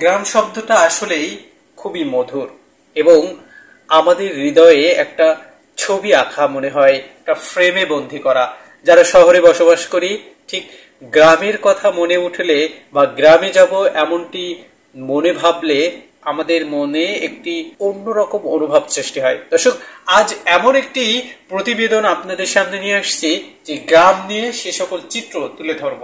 গ্রাম শব্দটা আসলেই খুবই মধুর এবং আমাদের হৃদয়ে একটা ছবি আঁকা মনে হয়, একটা ফ্রেমে বন্দি করা। যারা শহরে বসবাস করি, ঠিক গ্রামের কথা মনে উঠলে বা গ্রামে যাব এমনটি মনে ভাবলে আমাদের মনে একটি অন্যরকম অনুভব সৃষ্টি হয়। দর্শক, আজ এমন একটি প্রতিবেদন আপনাদের সামনে নিয়ে আসছি যে গ্রাম নিয়ে সে সকল চিত্র তুলে ধরব।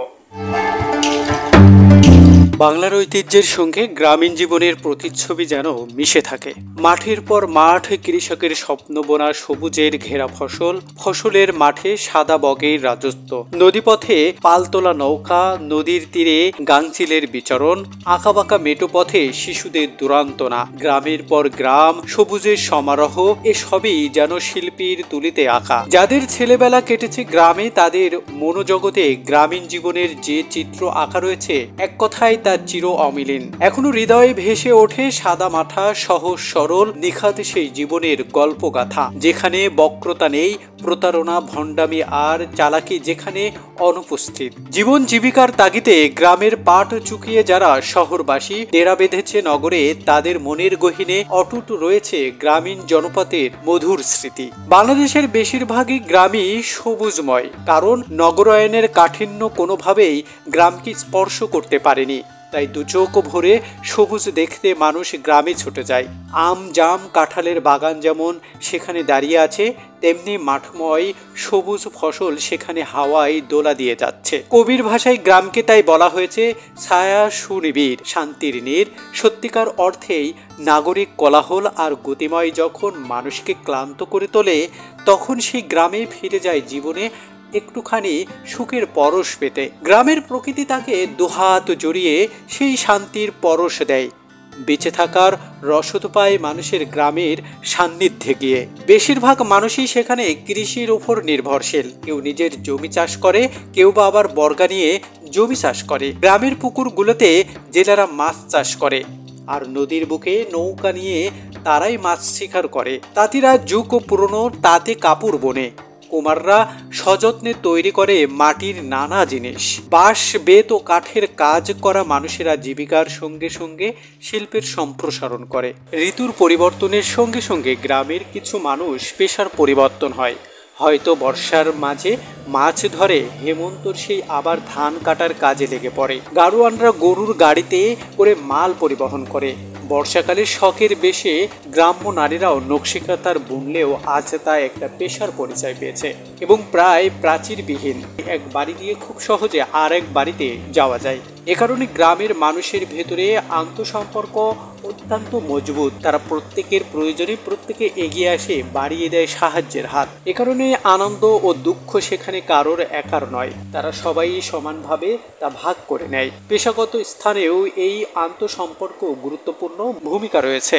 বাংলার ঐতিহ্যের সঙ্গে গ্রামীণ জীবনের প্রতিচ্ছবি যেন মিশে থাকে। মাঠের পর মাঠ, কৃষকের স্বপ্ন বোনা সবুজের ঘেরা ফসল, ফসলের মাঠে সাদা বগের রাজত্ব, নদীপথে পালতোলা নৌকা, নদীর তীরে গাংচিলের বিচরণ, আঁকাবাঁকা মেটো পথে শিশুদের দুরান্তনা, গ্রামের পর গ্রাম, সবুজের সমারোহ, এসবই যেন শিল্পীর তুলিতে আঁকা। যাদের ছেলেবেলা কেটেছে গ্রামে, তাদের মনোজগতে গ্রামীণ জীবনের যে চিত্র আঁকা রয়েছে, এক কথায় তা চির অমিলিন। এখনো হৃদয়ে ভেসে ওঠে সাদা মাঠা, সহজ সরল, নিখাত সেই জীবনের গল্পগাথা, যেখানে বক্রতা নেই, প্রতারণা, ভণ্ডামি আর চালাকি যেখানে অনুপস্থিত। জীবন জীবিকার তাগিদে গ্রামের পাট চুকিয়ে যারা শহরবাসী ডেরা বেঁধেছে নগরে, তাদের মনের গহীনে অটুট রয়েছে গ্রামীণ জনপদের মধুর স্মৃতি। বাংলাদেশের বেশিরভাগই গ্রামই সবুজময়, কারণ নগরায়নের কাঠিন্য কোনোভাবেই গ্রামকে স্পর্শ করতে পারেনি। তাই দুচোখ ভরে সবুজ দেখতে মানুষ গ্রামে ছুটে যায়। আম, জাম, কাঁঠালের বাগান যেমন সেখানে দাঁড়িয়ে আছে, তেমনি মাঠময় সবুজ ফসল সেখানে হাওয়ায় দোলা দিয়ে যাচ্ছে। কবির ভাষায় গ্রামকে তাই বলা হয়েছে ছায়া সুনিবিড়, শান্তির নীড়। সত্যিকার অর্থেই নাগরিক কোলাহল আর গতিময় যখন মানুষকে ক্লান্ত করে তোলে, তখন সেই গ্রামে ফিরে যায় জীবনে একটুখানি সুখের পরশ পেতে। গ্রামের প্রকৃতি তাকে দুহাত জড়িয়ে সেই শান্তির পরশ দেয়। বেঁচে থাকার রসদ পায় মানুষের গ্রামের সান্নিধ্যে গিয়ে। বেশিরভাগ মানুষই সেখানে কৃষির উপর নির্ভরশীল। কেউ নিজের জমি চাষ করে, কেউ বা আবার বর্গা নিয়ে জমি চাষ করে। গ্রামের পুকুরগুলোতে জেলেরা মাছ চাষ করে, আর নদীর বুকে নৌকা নিয়ে তারাই মাছ শিকার করে। তাঁতিরা যুগ পুরনো তাঁতে কাপড় বোনে, কুমাররা সযত্নে তৈরি করে মাটির নানা জিনিস। বাঁশ, বেত ও কাঠের কাজ করা মানুষেরা জীবিকার সঙ্গে সঙ্গে শিল্পের সম্প্রসারণ করে। ঋতুর পরিবর্তনের সঙ্গে সঙ্গে গ্রামের কিছু মানুষ পেশার পরিবর্তন হয়। হয়তো বর্ষার মাঝে মাছ ধরে, হেমন্তর সেই আবার ধান কাটার কাজে লেগে পড়ে। গাড়োয়ানরা গরুর গাড়িতে করে মাল পরিবহন করে। বর্ষাকালে শখের বেশে গ্রাম্য নারীরাও নকশিকাঁথার বুনলেও আজ তা একটা পেশার পরিচয় পেয়েছে এবং প্রায় প্রাচীরবিহীন এক বাড়ি দিয়ে খুব সহজে আর এক বাড়িতে যাওয়া যায়। এ কারণে গ্রামের মানুষের ভেতরে আন্তঃসম্পর্ক অত্যন্ত মজবুত। তারা প্রত্যেকের প্রয়োজনে প্রত্যেকে এগিয়ে আসে, বাড়িয়ে দেয় সাহায্যের হাত। এ কারণে আনন্দ ও দুঃখ সেখানে কারোর একার নয়, তারা সবাই সমানভাবে তা ভাগ করে নেয়। পেশাগত স্থানেও এই আন্তঃসম্পর্ক গুরুত্বপূর্ণ ভূমিকা রয়েছে।